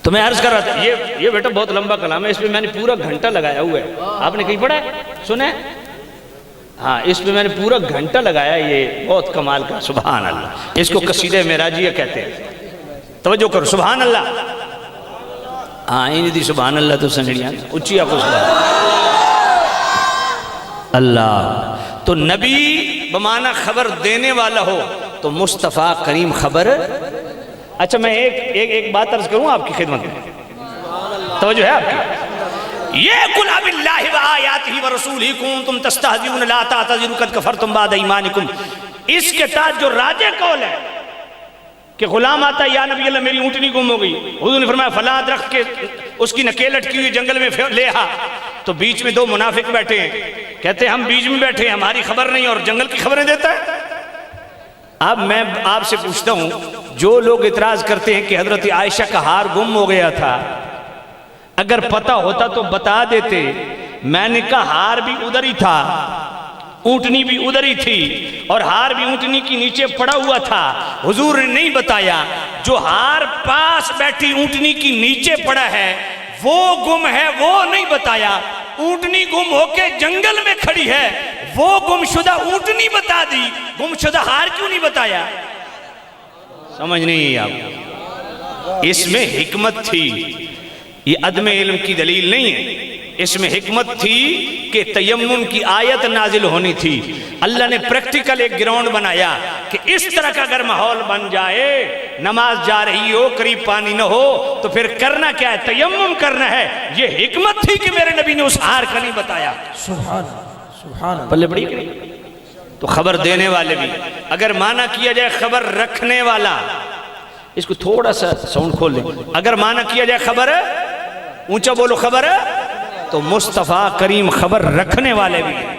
تو میں عرض کر رہا تھا یہ بیٹا بہت لمبا کلام ہے، اس پہ میں نے پورا گھنٹہ لگایا ہوا ہے، آپ نے کہیں پڑھا ہے؟ سنیں؟ ہاں، اس پہ میں نے پورا گھنٹہ لگایا، یہ بہت کمال کا، سبحان اللہ، اس کو قصیدہ معراجیہ کہتے ہیں۔ توجہ کرو سبحان اللہ۔ ہاں انہی دی سبحان اللہ تو سنجڑیاں اچھی آپ کو سبحان اللہ۔ تو نبی بمانا خبر دینے والا ہو تو مصطفیٰ کریم خبر۔ اچھا میں ایک بات عرض کروں آپ کی خدمت میں، توجہ ہے آپ کی؟ یہ قل باللہ و آیاتہ و رسولہ کنتم تستہزئون لا تعتذروا قد کفرتم بعد ایمانکم، اس کے تحت جو راجع قول ہے کہ غلام آتا ہے یا نبی اللہ میری اونٹنی گم ہو گئی، حضور نے فرمایا فلاں درخت کے اس کی نکیل لٹکی ہوئی جنگل میں لے آ، تو بیچ میں دو منافق بیٹھے ہیں، کہتے ہیں ہم بیچ میں بیٹھے ہیں ہماری خبر نہیں اور جنگل کی خبریں دیتا ہے۔ اب میں آپ سے پوچھتا ہوں، جو لوگ اعتراض کرتے ہیں کہ حضرت عائشہ کا ہار گم ہو گیا تھا، اگر پتہ ہوتا تو بتا دیتے، میں نے کہا ہار بھی ادھر ہی تھا، اونٹنی بھی ادھر ہی تھی، اور ہار بھی اونٹنی کی نیچے پڑا ہوا تھا، حضور نے نہیں بتایا۔ جو ہار پاس بیٹھی اونٹنی کی نیچے پڑا ہے وہ گم ہے، وہ نہیں بتایا۔ اونٹنی گم ہو کے جنگل میں کھڑی ہے، وہ گم شدہ اونٹنی بتا دی، گم شدہ ہار کیوں نہیں بتایا؟ سمجھ نہیں آپ، اس میں حکمت تھی، یہ عدم علم کی دلیل نہیں ہے، اس میں حکمت تھی کہ تیمم کی آیت نازل ہونی تھی۔ اللہ نے پریکٹیکل ایک گراؤنڈ بنایا کہ اس طرح کا اگر ماحول بن جائے، نماز جا رہی ہو قریب پانی نہ ہو تو پھر کرنا کیا ہے؟ تیمم کرنا ہے۔ یہ حکمت تھی کہ میرے نبی نے اس ہار کا نہیں بتایا۔ سبحان سبحان پلے بڑی تو خبر دینے والے بھی، اگر معنی کیا جائے خبر رکھنے والا، اس کو تھوڑا سا ساؤنڈ کھول لیں، اگر معنی کیا جائے خبر، اونچا بولو خبر، تو مصطفیٰ کریم خبر رکھنے والے بھی ہیں،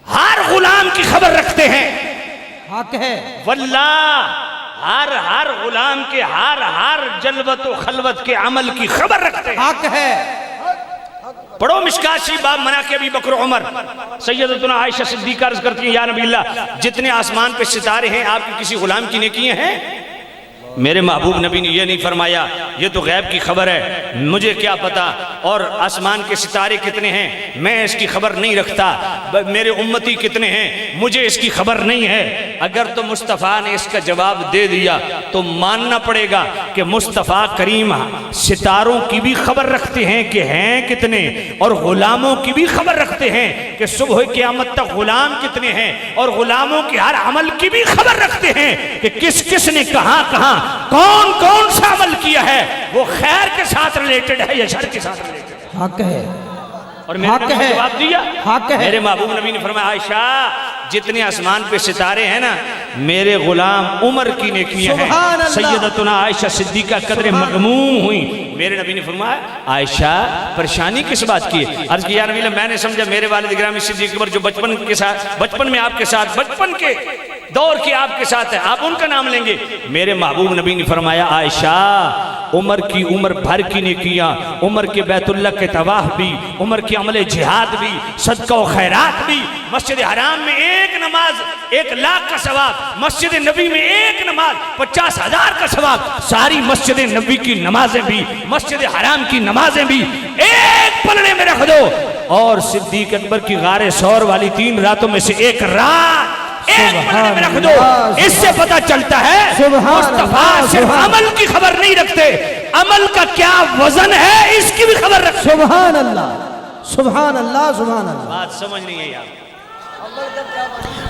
ہر غلام کی خبر رکھتے ہیں۔ حق ہے واللہ ہر غلام کے ہر جلوت و خلوت کے عمل کی خبر رکھتے ہیں۔ حق ہے۔ پڑھو مشکات شریف باب مناقب ابی بکر و عمر، سیدتنا عائشہ صدیقہ عرض کرتی ہیں یا نبی اللہ جتنے آسمان پہ ستارے ہیں آپ کی کسی غلام کی نیکیاں ہیں؟ میرے محبوب نبی نے یہ نہیں فرمایا یہ تو غیب کی خبر ہے، مجھے کیا پتا اور آسمان کے ستارے کتنے ہیں میں اس کی خبر نہیں رکھتا، میرے امتی کتنے ہیں مجھے اس کی خبر نہیں ہے۔ اگر تو مصطفیٰ نے اس کا جواب دے دیا تو ماننا پڑے گا کہ مصطفیٰ کریم ستاروں کی بھی خبر رکھتے ہیں کہ ہیں کتنے، اور غلاموں کی بھی خبر رکھتے ہیں کہ صبح قیامت تک غلام کتنے ہیں، اور غلاموں کے ہر عمل کی بھی خبر رکھتے ہیں کہ کس کس نے کہاں کہاں کون کون سا عمل کیا ہے، وہ خیر کے ساتھ ریلیٹڈ ہے یا شر کے ساتھ ریلیٹڈ ہے۔ حق ہے اور میرے نبی نے جواب دیا، حق ہے۔ میرے محبوب نبی نے فرمایا عائشہ جتنے آسمان پہ ستارے ہیں نا میرے غلام عمر کی نیکیاں ہیں۔ سیدتنا عائشہ صدیقہ قدر مغموم ہوئی، میرے نبی نے فرمایا عائشہ پریشانی کس بات کی ہے؟ عرض کیا نبی اللہ میں نے سمجھا میرے والد گرامی صدیق اکبر جو بچپن میں آپ کے ساتھ بچپن کے دور کے آپ کے ساتھ ہیں، آپ ان کا نام لیں گے۔ میرے محبوب نبی نے فرمایا عائشہ عمر کی عمر بھر کی نیکیاں، عمر کے بیت اللہ کے طواف بھی، عمر کے عمل جہاد بھی، صدقہ و خیرات بھی، مسجد حرام میں ایک نماز 1,00,000 کا ثواب، مسجد نبی میں ایک نماز 50,000 کا ثواب، ساری مسجد نبی کی نمازیں بھی، مسجد حرام کی نمازیں بھی ایک پلڑے میں رکھ دو، اور صدیق اکبر کی غار ثور والی 3 راتوں میں سے ایک رات ایک پلڑے میں رکھ دو۔ اس سے پتہ چلتا ہے مصطفیٰ صرف عمل کی خبر نہیں رکھتے، عمل کا کیا وزن ہے اس کی بھی خبر رکھتے۔ سبحان اللہ سبحان اللہ سبحان اللہ۔ بات سمجھ نہیں ہے یار۔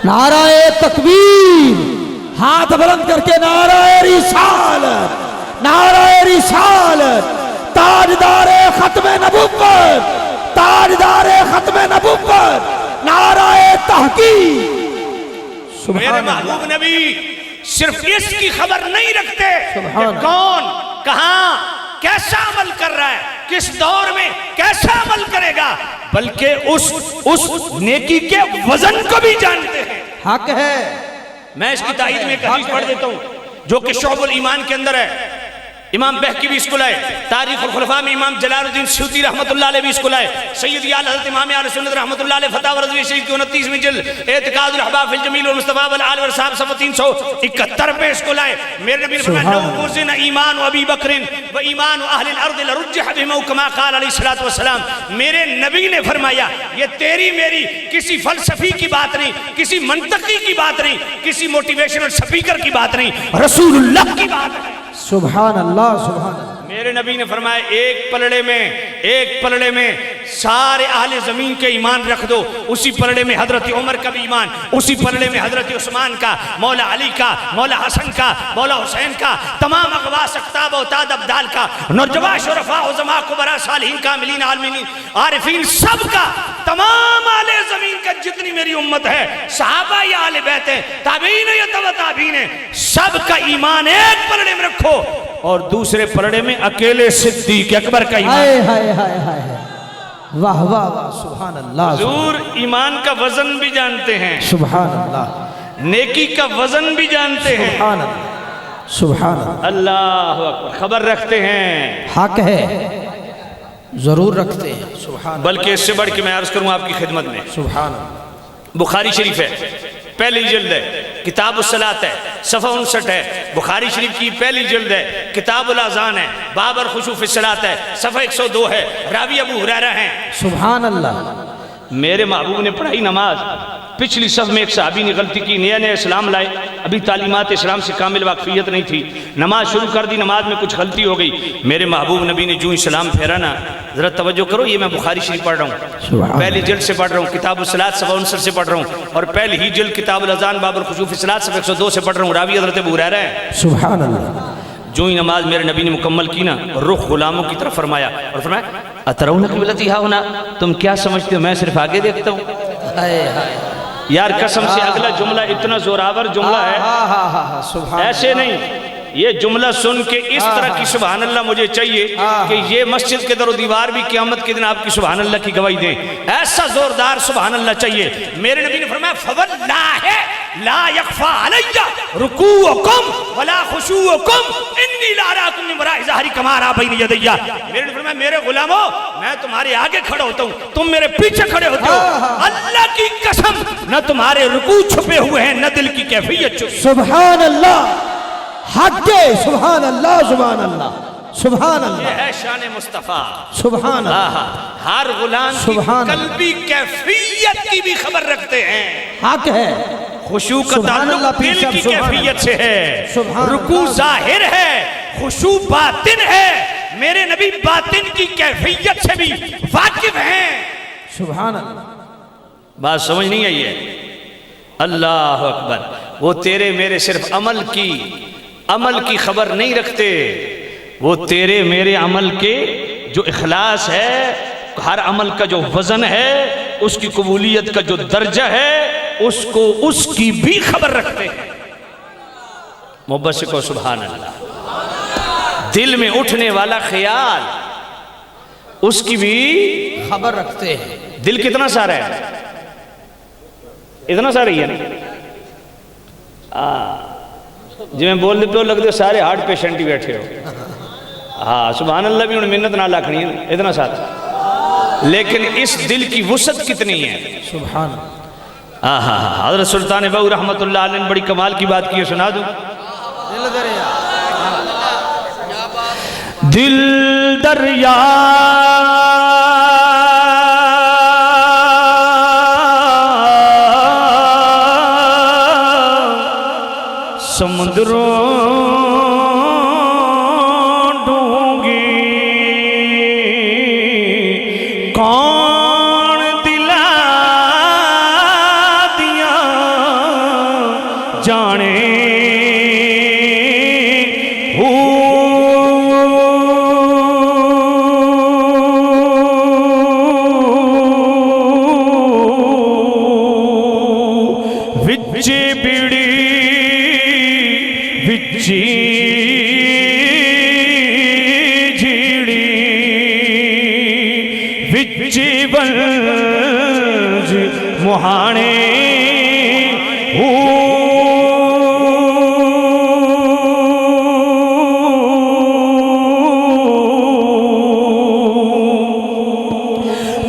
نعرہ تکبیر، ہاتھ بلند کر کے نعرہ رسالت، نعرہ رسالت، تاجدار ختم نبوت، تاجدار ختم نبوت، نعرہ تحقیق۔ میرے محبوب نبی صرف اس کی خبر نہیں رکھتے کہ کون کہاں کیسا عمل کر رہا ہے، کس دور میں کیسا عمل کرے گا، بلکہ اس نیکی کے وزن کو بھی جانتے ہیں۔ حق ہے۔ میں اس کی تائید میں ایک حدیث پڑھ دیتا ہوں جو کہ شعب الایمان کے اندر ہے، امام بہقی بھی اس کو لائے، تاریخ الخلفاء میں امام جلال الدین سیوطی رحمت اللہ علیہ بھی اس کو لائے، سیدی اعلی حضرت امام اہل سنت رحمت اللہ علیہ فتاوی رضویہ شریف کی 29ویں جلد اعتقاد الاحباب فی الجمیل والمصطفیٰ والآل والصحاب صفحہ 371 پہ اس کو لائے۔ میرے نبی نے فرمایا لو وزن ایمان ابی بکر و ایمان اہل الارض لرجح بہما کما قال علیہ الصلوۃ والسلام۔ میرے نبی نے فرمایا یہ تیری میری کسی فلسفی کی بات نہیں، کسی منطقی کی بات نہیں، کسی موٹیویشنل سپیکر کی بات نہیں، رسول اللہ کی بات ہے۔ سبحان اللہ سبحان اللہ۔ میرے نبی نے فرمایا ایک پلڑے میں سارے اہل زمین کے ایمان رکھ دو، اسی پلڑے میں حضرت عمر کا بھی ایمان، اسی پلڑے میں حضرت عثمان کا، مولا علی کا، مولا حسن کا، مولا حسین کا، تمام اغواس اقطاب و تاد ابدال کا، نرجوا شرفاء عظماء کبراء صالحین کاملین عالمین عارفین، سب کا، تمام اہل زمین کا جتنی میری امت ہے، صحابہ یا اہل بیت ہیں، تابعین یا تبع تابعین ہیں، سب کا ایمان ایک پلڑے میں رکھو، اور دوسرے پلڑے میں اکیلے صدیق اکبر کا ایمان۔ ہائے ہائے ہائے ہائے، واہ واہ واہ، سبحان اللہ۔ حضور ایمان کا وزن بھی جانتے ہیں، سبحان اللہ، نیکی کا وزن بھی جانتے ہیں، سبحان اللہ سبحان اللہ۔ اللہ اکبر، خبر رکھتے ہیں، حق ہے، ضرور رکھتے ہیں، سبحان اللہ بلکہ اس سے بڑھ کے میں عرض کروں آپ کی خدمت میں، سبحان اللہ۔ بخاری شریف ہے، پہلی جلد ہے، کتاب الصلاۃ ہے، صفحہ 59 ہے، بخاری شریف کی پہلی جلد ہے، کتاب الاذان ہے، باب الخشوع فی الصلاۃ ہے، صفحہ 102 ہے، راوی ابو ہریرہ ہیں۔ سبحان اللہ۔ میرے محبوب نے پڑھائی نماز، پچھلی صف میں ایک صحابی نے غلطی کی، نیا نیا اسلام لائے، ابھی تعلیمات اسلام سے کامل واقفیت نہیں تھی، نماز شروع کر دی، نماز میں کچھ غلطی ہو گئی، میرے محبوب نبی نے جو اسلام پھیرا نا، ذرا توجہ کرو، یہ میں بخاری شریف پڑھ رہا ہوں، پہلی جلد سے پڑھ رہا ہوں، کتاب الصلاۃ صفحہ 59 سے پڑھ رہا ہوں، اور پہلی ہی جلد کتاب الاذان باب الخشوع فی الصلاۃ صفحہ 102 سے پڑھ رہا ہوں، راوی حضرت ابو ہریرہ ہے۔ سبحان اللہ۔ جو ہی نماز میرے نبی نے مکمل کی نا، رخ غلاموں کی طرف فرمایا اور فرمایا اترون قبلتی ہا ہونا، تم کیا سمجھتے ہو میں صرف آگے دیکھتا ہوں؟ یار قسم سے اگلا جملہ اتنا زوراور جملہ ہے، ایسے نہیں، یہ جملہ سن کے اس طرح کی سبحان اللہ مجھے چاہیے کہ یہ مسجد کے در و دیوار بھی قیامت کے دن آپ کی سبحان اللہ کی گواہی دیں، ایسا زوردار سبحان اللہ چاہیے۔ میرے نبی نے فرمایا فواللہ لا یخفا علی رکوعکم ولا خشوعکم انی لا اراکم من وراء ظہری کما ارا بین یدی۔ میرے نے فرمایا میرے غلاموں میں تمہارے آگے کھڑا ہوتا ہوں، تم میرے پیچھے کھڑے ہوتے ہو، اللہ کی قسم نہ تمہارے رکوع چھپے ہوئے ہیں نہ دل کی کیفیت چھپی۔ سبحان اللہ، حق ہے، سبحان اللہ سبحان اللہ سبحان اللہ۔ یہ ہے شان مصطفیٰ، سبحان اللہ۔ ہر غلام کی قلبی کیفیت کی بھی خبر رکھتے ہیں، حق ہے، خشوع کا تعلق دل کی کیفیت سے ہے، رکوع ظاہر ہے، خشوع باطن ہے، میرے نبی باطن کی کیفیت سے بھی واقف ہیں۔ سبحان اللہ۔ بات سمجھ نہیں آئی ہے؟ اللہ اکبر۔ وہ تیرے میرے صرف عمل کی خبر نہیں رکھتے، وہ تیرے میرے عمل کے جو اخلاص ہے، ہر عمل کا جو وزن ہے، اس کی قبولیت کا جو درجہ ہے، اس کی بھی خبر رکھتے ہیں۔ محبت سے کہو سبحان اللہ۔ دل میں اٹھنے والا خیال، اس کی بھی خبر رکھتے ہیں۔ دل کتنا سارا ہے؟ اتنا سارا ہی ہے نا؟ جی میں بول دیتے ہو لگتے سارے ہارٹ پیشنٹ ہی بیٹھے ہو. ہاں سبحان اللہ بھی انہیں منت نہ لاکھنی ہے اتنا ساتھ، لیکن اس دل کی وسعت کتنی ہے. سبحان حضرت سلطان بہو رحمت اللہ علیہ نے بڑی کمال کی بات کی ہے، سنا دوں. دل دریا سمندروں ڈونگی کون دلا دیا جانے مہانے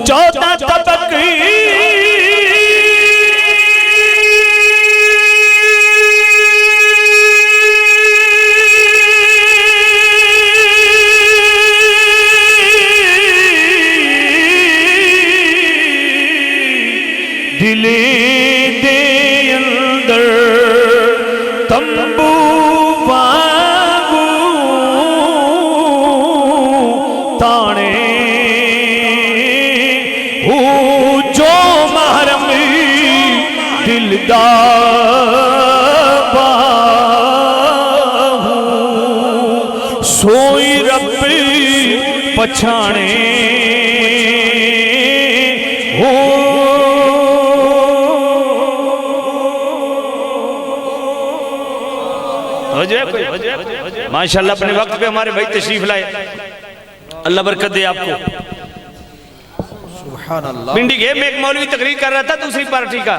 چودہ طبق دلے دے اندر تمبو وانگو تانے جو محرم دلدار سوئی رب پچھانے ماشاءاللہ اپنے وقت پہ ہمارے بھائی تشریف لائے، اللہ برکت دے آپ کو. سبحان اللہ. پنڈی گھیب میں ایک مولوی تقریر کر رہا تھا دوسری پارٹی کا،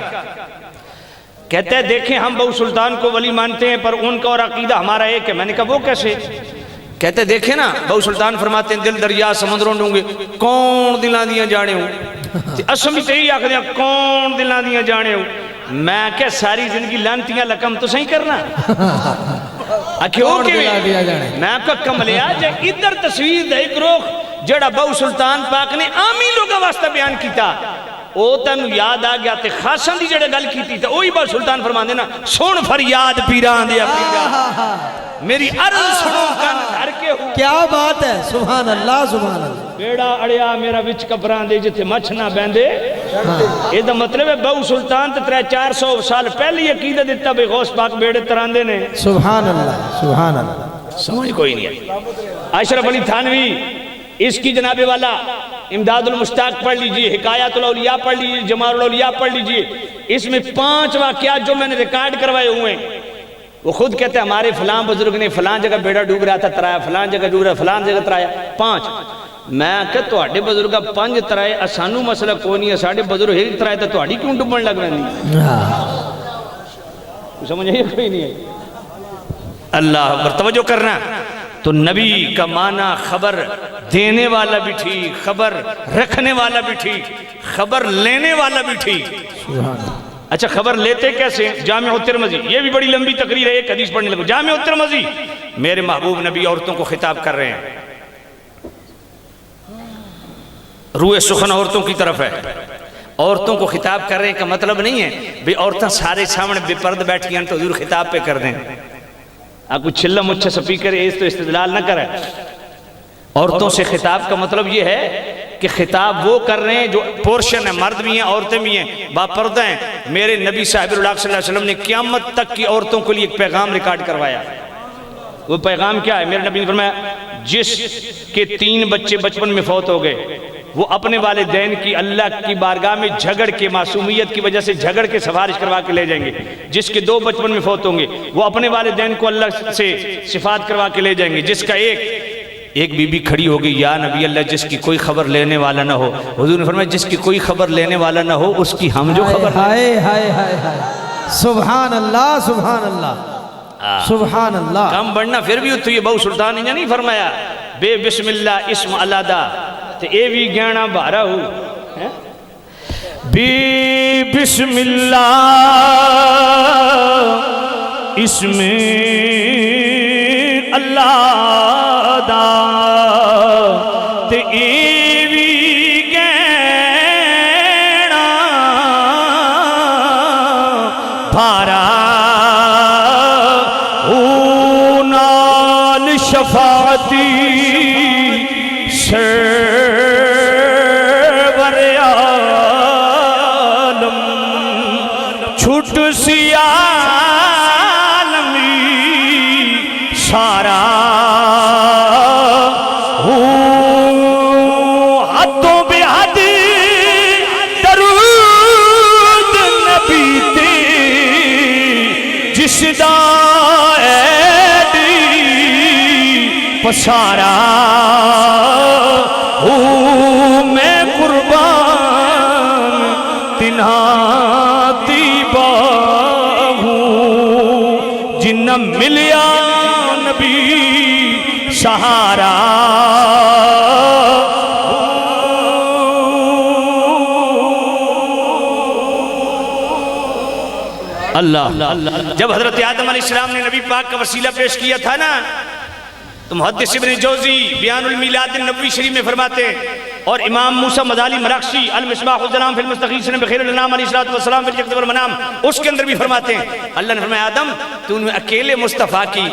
کہتے ہیں دیکھیں ہم بہو سلطان کو ولی مانتے ہیں پر ان کا اور عقیدہ ہمارا ایک ہے. میں نے کہا وہ کیسے؟ کہتے ہیں دیکھیں نا بہو سلطان فرماتے ہیں دل دریا سمندروں ڈونگے کون دلاں دیاں جانے ہوں. اسم بھی تہی آکھ دیا کون دلاں دیاں جانے ہوں. میں کہ ساری زندگی لانتیاں لکم تو صحیح کرنا میں آپ کا کملیا جائے ادھر تصویر دے ایک روخ جڑا بہو سلطان پاک نے عامی لوگا واسطہ بیان کیتا او تنو یاد آ گیا تے خاصاں دی جڑے گل کیتی تھا وہی بہو سلطان فرمان دینا سن فریاد پیران دیا پیران میری عرض سنو کن دھر کے ہوں. کیا بات ہے. سبحان اللہ سبحان اللہ. بیڑا اڑیا میرا وچ کپران دے جتے مچھ نہ بیندے. یہ دا مطلب ہے بہو سلطان تے 300-400 سال پہلی عقیدہ دیتا بے غوث پاک بیڑے تراندے نے. سبحان اللہ سبحان اللہ. سمجھ کوئی نہیں ہے. اشرف علی تھانوی اس کی جناب والا امداد المشتاق پڑھ لیجئے، حکایات الاولیاء پڑھ لیجئے، جمال الاولیاء پڑھ لیجئے. اس میں 5 واقعات جو میں نے ریکارڈ کروائے ہوئے ہیں وہ خود کہتے ہیں ہمارے فلاں بزرگ نے فلاں جگہ بیڑا ڈوب رہا تھا ترایا، فلاں جگہ ڈوب رہا فلاں جگہ ترایا. 5 میں کہ توڑے بزرگا 5 ترائے اسانو مسئلہ کوئی نہیں ہے ساڑھے بزرگ ایک ترائے تو توڑی کیوں ڈبن لگ رہے نہیں سمجھے یہ کوئی نہیں ہے. اللہ اکبر. توجہ کرنا تو نبی کا معنی خبر دینے والا بھی ٹھیک، خبر رکھنے والا بھی ٹھیک، خبر لینے والا بھی ٹھیک. اچھا خبر لیتے کیسے؟ جامع الترمذی یہ بھی بڑی لمبی تقریر ہے ایک حدیث پڑھنے لگو. جامع الترمذی میرے محبوب نبی عورتوں کو خطاب کر رہے ہیں، روح سخن عورتوں کی طرف ہے، عورتوں کو خطاب کر رہے ہیں کا مطلب نہیں ہے بھی عورتیں سارے سامنے بے پرد بیٹھی ہیں تو حضور خطاب پہ کر دیں. آپ کو چھلا مچھا سپیکر ہے اس تو استدلال نہ کریں. عورتوں سے خطاب کا مطلب یہ ہے کہ خطاب وہ کر رہے ہیں جو پورشن ہے، مرد بھی ہیں عورتیں بھی ہیں، باپردہ ہیں. میرے نبی صاحب اللہ صلی اللہ علیہ وسلم نے قیامت تک کی عورتوں کے لیے ایک پیغام ریکارڈ کروایا. وہ پیغام کیا ہے؟ میرے نبی نے فرمایا جس کے 3 بچے بچپن میں فوت ہو گئے وہ اپنے والدین کی اللہ کی بارگاہ میں جھگڑ کے معصومیت کی وجہ سے جھگڑ کے سفارش کروا کے لے جائیں گے. جس کے 2 بچپن میں فوت ہوں گے وہ اپنے والدین کو اللہ سے صفات کروا کے لے جائیں گے. جس کا ایک بی بی کھڑی ہوگی یا نبی اللہ جس کی کوئی خبر لینے والا نہ ہو. حضور نے فرمایا جس کی کوئی خبر لینے والا نہ ہو اس کی ہم جو خبر ہائے ہائے ہائے ہائے سبحان اللہ سبحان اللہ سبحان اللہ. کم بڑھنا پھر بھی تو یہ بہو سلطان نے نہیں فرمایا بے بسم اللہ اسم علیحدہ تو اے بھی گینا بارہ ہو بے بسم اللہ اسم اللہ دا تے اے بھی گینا بارہ او نال شفاعتی چھٹ سی عالمی سارا حدوں بے حد درود نبی تے جس دا ایڈی پسارا میں قربان تنہا جنہ ملیا نبی سہارا اللہ. جب حضرت آدم علیہ السلام نے نبی پاک کا وسیلہ پیش کیا تھا نا تو محدث ابن جوزی بیان المیلاد النبوی شریف میں فرماتے ہیں اور امام موسیٰ مزالی مراقشی المصباح الظلام فی المستغیثین بخیر الانام علیہ السلام فی الجقد والمنام اس کے اندر بھی فرماتے ہیں اللہ نے فرمایا آدم تو نے اکیلے مصطفیٰ کی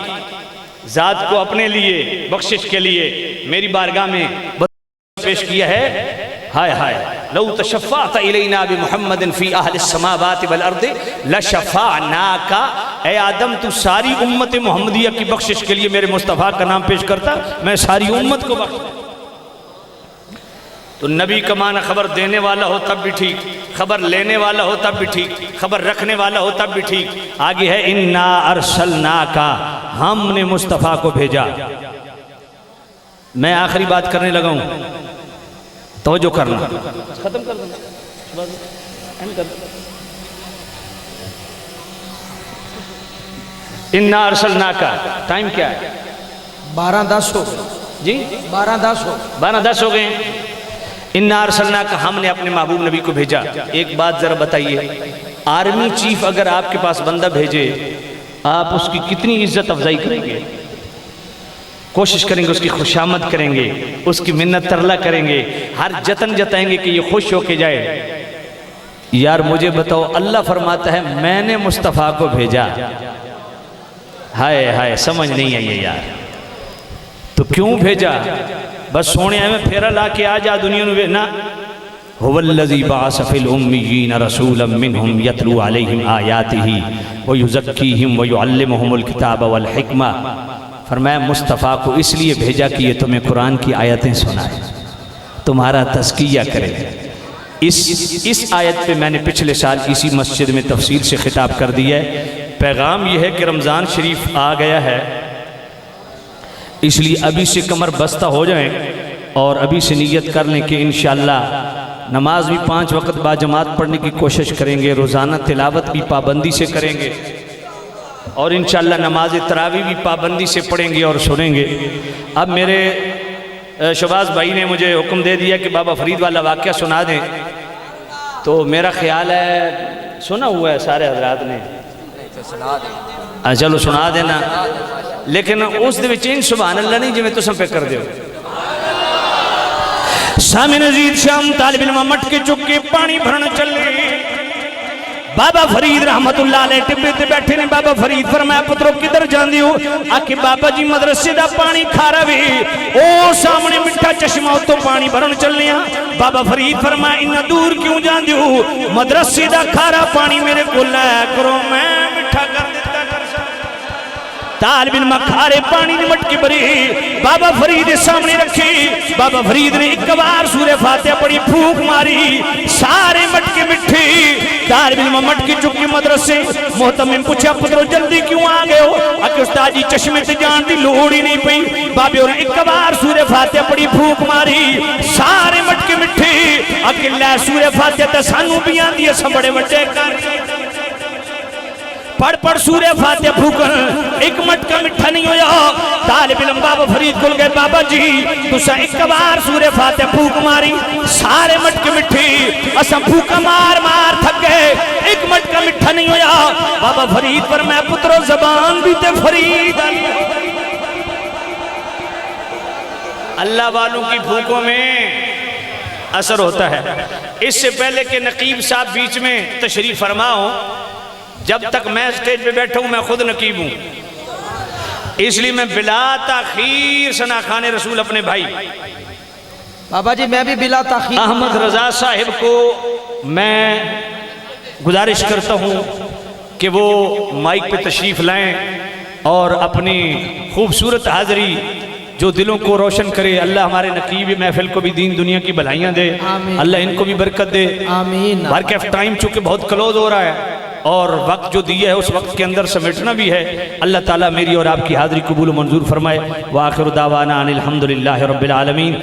ذات کو اپنے لیے بخشش کے لیے میری بارگاہ میں پیش کیا ہے. ہائے ہائے لو تشفعت الینا بمحمد فی اہل السماوات والارض لشفعناک. اے آدم تو ساری امت محمدیہ کی بخشش کے لیے میرے مصطفیٰ کا نام پیش کرتا میں ساری امت کو بخشتا. تو نبی کا معنی خبر دینے والا ہو تب بھی ٹھیک, خبر لینے والا ہو تب بھی ٹھیک, خبر رکھنے والا ہو تب بھی ٹھیک. آگے ہے انا ارسلناک, ہم نے مصطفیٰ کو بھیجا. میں آخری بات کرنے لگا ہوں, توجہ کرنا. ختم کر دوں انا ارسلناک. ٹائم کیا ہے؟ 12:10 ہو جی 12:10 ہو گئے. انا ارسلناک, ہم نے اپنے محبوب نبی کو بھیجا. ایک بات ذرا بتائیے, آرمی چیف اگر آپ کے پاس بندہ بھیجے آپ اس کی کتنی عزت افزائی کریں گے؟ کوشش کریں گے, اس کی خوشامد کریں گے, اس کی منت ترلا کریں گے, ہر جتن جتائیں گے کہ یہ خوش ہو کے جائے. یار مجھے بتاؤ, اللہ فرماتا ہے میں نے مصطفیٰ کو بھیجا. ہائے ہائے سمجھ نہیں آئی یار. تو کیوں بھیجا؟ بس سونے میں پھیرا لا کے آ جا دنیا میں نا. هو الذی بعث فی الامیین رسولا منہم یتلو علیہم آیاتہ ویزکیہم ویعلمہم الکتاب والحکمہ. فرمایا مصطفیٰ کو اس لیے بھیجا کہ یہ تمہیں قرآن کی آیتیں سنائے, تمہارا تزکیہ کرے. اس آیت پہ میں نے پچھلے سال اسی مسجد میں تفصیل سے خطاب کر دیا ہے. پیغام یہ ہے کہ رمضان شریف آ گیا ہے, اس لیے ابھی سے کمر بستہ ہو جائیں اور ابھی سے نیت کر لیں کہ انشاءاللہ نماز بھی 5 وقت با جماعت پڑھنے کی کوشش کریں گے, روزانہ تلاوت بھی پابندی سے کریں گے, اور انشاءاللہ نماز تراویح بھی پابندی سے پڑھیں گے اور سنیں گے. اب میرے شہباز بھائی نے مجھے حکم دے دیا کہ بابا فرید والا واقعہ سنا دیں, تو میرا خیال ہے سنا ہوا ہے سارے حضرات نے, چلو سنا دینا, لیکن اس دے وچ سبحان اللہ نہیں جی تساں پہ کر دیو. سامع نزید شام طالب علم مٹ کے چک کے پانی بھرن چلے. بابا فرید رحمت اللہ علیہ ٹبے تے بیٹھے نے. بابا فرید فرمایا پترو کدھر جاندے ہو؟ آکے بابا جی مدرسے دا پانی کھارا وے, او سامنے مٹھا چشمہ تو پانی بھرن چلنے ہاں. بابا فرید فرمایا انہا دور کیوں جاندے ہو؟ مدرسے دا کھارا پانی میرے کو لائے کرو, میں مٹھا کر دیتا کر سا. طالب علم کھارے پانی نمٹ کے بری بابا فرید سامنے رکھی. بابا فرید نے ایک بار سورہ فاتحہ پڑھی, پھوک ماری, سارے مٹ کے مٹھی. طالب علم مٹ کے چکی مدرسے. محتمم پوچھا پترو جلدی کیوں آ گئے ہو؟ آکے استاد جی چشمے تے جان دی لوڑ ہی نہیں پئی. بابے اور ایک بار سورہ فاتحہ پڑھی, پھوک ماری, سارے مٹ کے مٹھی. آکے لے سورہ فاتحہ تے سانو بھی آن دیا سا بڑے وڈے کر. پڑھ پڑھ سورہ فاتحہ پھوکن ایک مٹکا مٹھا نہیں ہویا طالب علم بابا فرید کھل گئے بابا جی تسا ایک بار سورہ فاتحہ پھوک ماری سارے مٹکے مٹھی اسا پھوکا مار مار تھک گئے ایک مٹکا مٹھا نہیں ہویا بابا فرید پر میں پترو زبان بھی تے فرید اللہ والوں کی پھوکوں میں اثر ہوتا ہے اس سے پہلے کہ نقیب صاحب بیچ میں تشریف فرما ہوں جب تک میں سٹیج پہ بیٹھا ہوں میں خود نقیب ہوں اس لیے میں بلا تاخیر ثنا خان رسول اپنے بھائی بابا جی میں بھی بلا تاخیر احمد رضا صاحب کو میں گزارش کرتا ہوں کہ وہ مائک پہ تشریف لائیں اور اپنی خوبصورت حاضری جو دلوں کو روشن کرے اللہ ہمارے نقیب محفل کو بھی دین دنیا کی بھلائیاں دے آمین اللہ ان کو بھی برکت دے آمین بارکیف ٹائم چونکہ بہت کلوز ہو رہا ہے اور وقت جو دیا ہے اس وقت کے اندر سمیٹنا بھی ہے اللہ تعالیٰ میری اور آپ کی حاضری قبول و منظور فرمائے وآخر دعوانا ان الحمدللہ رب العالمین